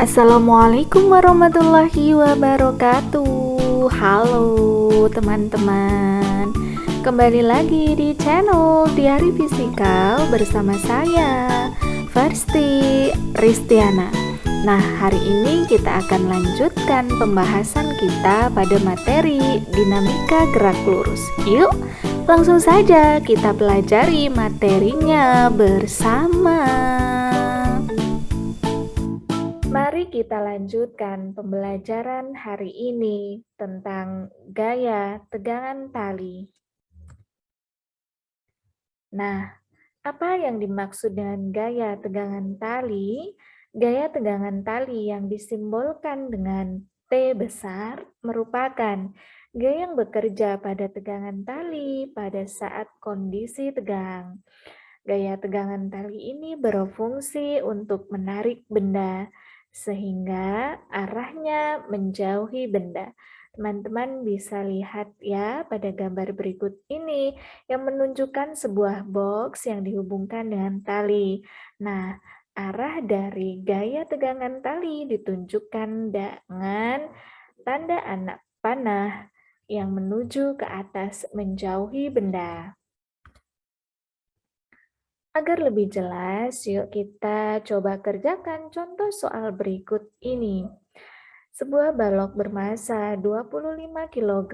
Assalamualaikum warahmatullahi wabarakatuh. Halo teman-teman, kembali lagi di channel Diari Fisikal bersama saya Versti Ristiana. Nah, hari ini kita akan lanjutkan pembahasan kita pada materi dinamika gerak lurus. Yuk, langsung saja kita pelajari materinya bersama. Mari kita lanjutkan pembelajaran hari ini tentang gaya tegangan tali. Nah, apa yang dimaksud dengan gaya tegangan tali? Gaya tegangan tali yang disimbolkan dengan T besar merupakan gaya yang bekerja pada tegangan tali pada saat kondisi tegang. Gaya tegangan tali ini berfungsi untuk menarik benda sehingga arahnya menjauhi benda. Teman-teman bisa lihat ya pada gambar berikut ini yang menunjukkan sebuah box yang dihubungkan dengan tali. Nah, arah dari gaya tegangan tali ditunjukkan dengan tanda anak panah yang menuju ke atas menjauhi benda. Agar lebih jelas, yuk kita coba kerjakan contoh soal berikut ini. Sebuah balok bermasa 25 kg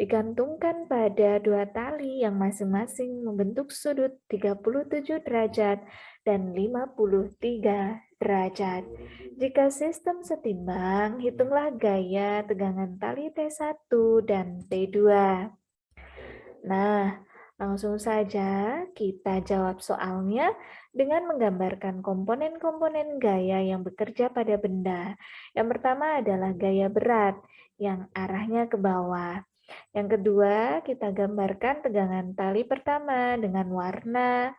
digantungkan pada dua tali yang masing-masing membentuk sudut 37 derajat dan 53 derajat. Jika sistem setimbang, hitunglah gaya tegangan tali T1 dan T2. Nah, langsung saja kita jawab soalnya dengan menggambarkan komponen-komponen gaya yang bekerja pada benda. Yang pertama adalah gaya berat yang arahnya ke bawah. Yang kedua, kita gambarkan tegangan tali pertama dengan warna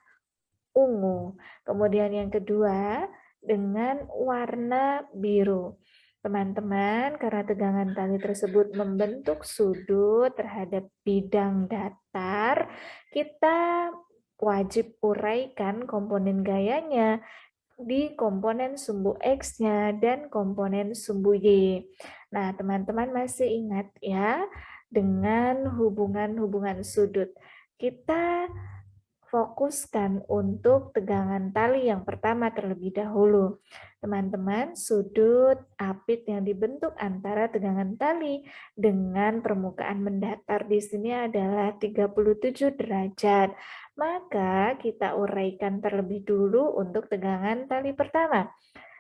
ungu. Kemudian yang kedua dengan warna biru. Teman-teman, karena tegangan tali tersebut membentuk sudut terhadap bidang datar, kita wajib uraikan komponen gayanya di komponen sumbu X-nya dan komponen sumbu Y. Nah, teman-teman masih ingat ya dengan hubungan-hubungan sudut. Kita fokuskan untuk tegangan tali yang pertama terlebih dahulu. Teman-teman, sudut apit yang dibentuk antara tegangan tali dengan permukaan mendatar di sini adalah 37 derajat. Maka kita uraikan terlebih dulu untuk tegangan tali pertama.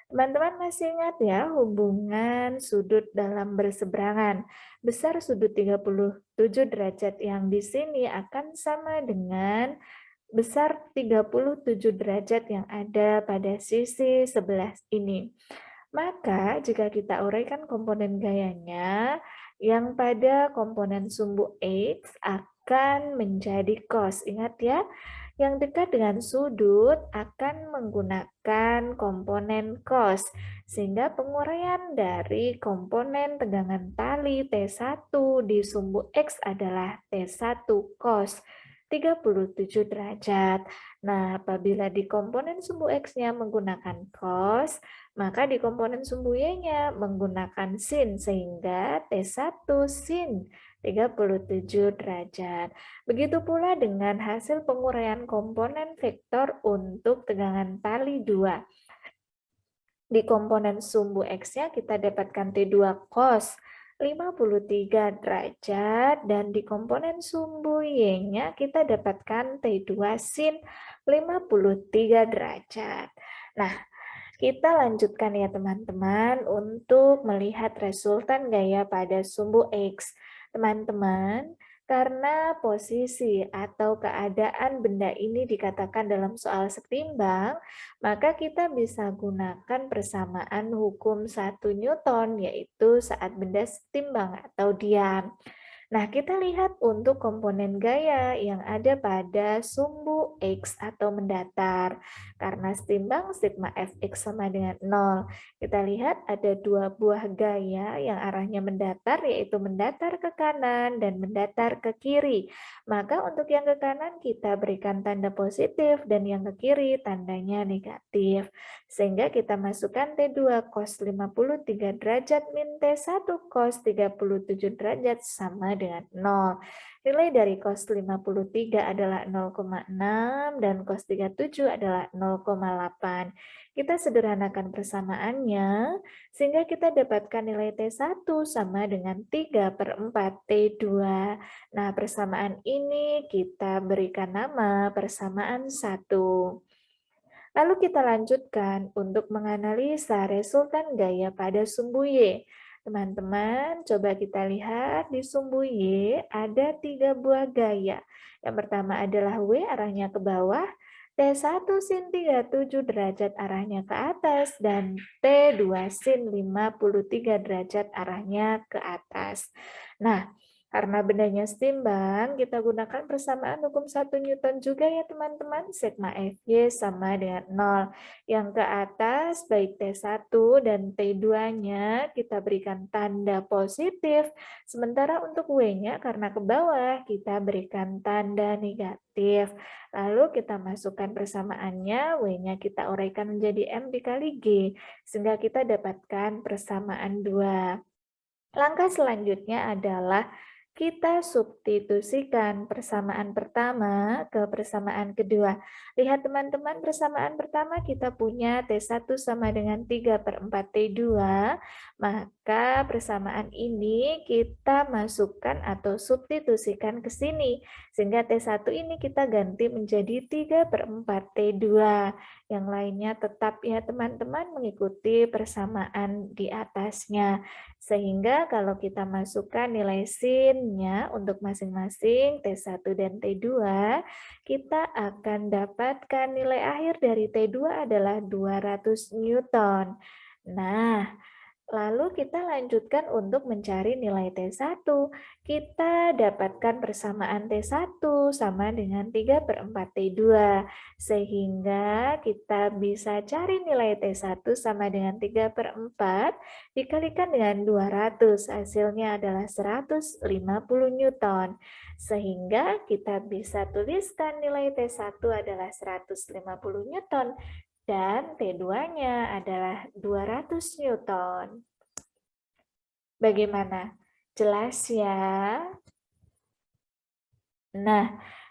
Teman-teman masih ingat ya hubungan sudut dalam berseberangan. Besar sudut 37 derajat yang di sini akan sama dengan besar 37 derajat yang ada pada sisi sebelah ini. Maka jika kita uraikan komponen gayanya, yang pada komponen sumbu X akan menjadi cos. Ingat ya, yang dekat dengan sudut akan menggunakan komponen cos. Sehingga penguraian dari komponen tegangan tali T1 di sumbu X adalah T1 cos 37 derajat. Nah, apabila di komponen sumbu X-nya menggunakan cos, maka di komponen sumbu Y-nya menggunakan sin, sehingga T1 sin 37 derajat. Begitu pula dengan hasil penguraian komponen vektor untuk tegangan tali 2. Di komponen sumbu X-nya kita dapatkan T2 cos 53 derajat dan di komponen sumbu Y-nya kita dapatkan T2 sin 53 derajat. Nah, kita lanjutkan ya teman-teman untuk melihat resultan gaya pada sumbu X. Teman-teman, karena posisi atau keadaan benda ini dikatakan dalam soal setimbang, maka kita bisa gunakan persamaan hukum 1 Newton, yaitu saat benda setimbang atau diam. Nah, kita lihat untuk komponen gaya yang ada pada sumbu X atau mendatar. Karena setimbang sigma Fx sama dengan 0. Kita lihat ada dua buah gaya yang arahnya mendatar, yaitu mendatar ke kanan dan mendatar ke kiri. Maka untuk yang ke kanan kita berikan tanda positif dan yang ke kiri tandanya negatif. Sehingga kita masukkan T2 cos 53 derajat min T1 cos 37 derajat sama dengan 0. Nilai dari cos 53 adalah 0,6 dan cos 37 adalah 0,8. Kita sederhanakan persamaannya sehingga kita dapatkan nilai T1 sama dengan 3 per 4 T2. Nah, persamaan ini kita berikan nama persamaan 1. Lalu kita lanjutkan untuk menganalisa resultan gaya pada sumbu Y. Teman-teman, coba kita lihat di sumbu Y ada 3 buah gaya. Yang pertama adalah W arahnya ke bawah, T1 sin 37 derajat arahnya ke atas, dan T2 sin 53 derajat arahnya ke atas. Nah, karena bendanya setimbang, kita gunakan persamaan hukum 1 Newton juga ya teman-teman. Sigma Fy sama dengan 0. Yang ke atas, baik T1 dan T2-nya kita berikan tanda positif. Sementara untuk W-nya karena ke bawah, kita berikan tanda negatif. Lalu kita masukkan persamaannya, W-nya kita uraikan menjadi M dikali G. Sehingga kita dapatkan persamaan 2. Langkah selanjutnya adalah kita substitusikan persamaan pertama ke persamaan kedua. Lihat teman-teman, persamaan pertama kita punya T1 sama dengan 3 per 4 T2, maka persamaan ini kita masukkan atau substitusikan ke sini. Sehingga T1 ini kita ganti menjadi 3 per 4 T2. Yang lainnya tetap ya teman-teman mengikuti persamaan di atasnya. Sehingga kalau kita masukkan nilai sin-nya untuk masing-masing T1 dan T2, kita akan dapatkan nilai akhir dari T2 adalah 200 Newton. Nah, lalu kita lanjutkan untuk mencari nilai T1. Kita dapatkan persamaan T1 sama dengan 3 per 4 T2. Sehingga kita bisa cari nilai T1 sama dengan 3 per 4 dikalikan dengan 200. Hasilnya adalah 150 Newton. Sehingga kita bisa tuliskan nilai T1 adalah 150 Newton. Dan T2-nya adalah 200 Newton. Bagaimana? Jelas ya? Nah,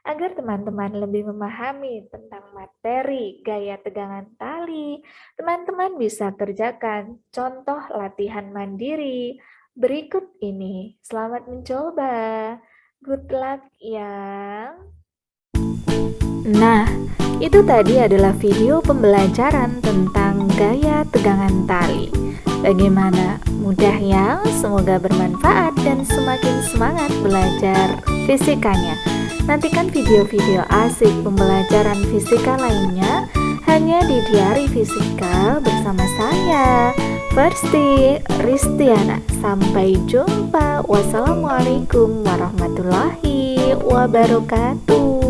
agar teman-teman lebih memahami tentang materi gaya tegangan tali, teman-teman bisa kerjakan contoh latihan mandiri berikut ini. Selamat mencoba. Good luck ya. Nah, itu tadi adalah video pembelajaran tentang gaya tegangan tali. Bagaimana? Mudah ya? Semoga bermanfaat dan semakin semangat belajar fisikanya. Nantikan video-video asik pembelajaran fisika lainnya hanya di Diari Fisika bersama saya, Versti Ristiana. Sampai jumpa. Wassalamualaikum warahmatullahi wabarakatuh.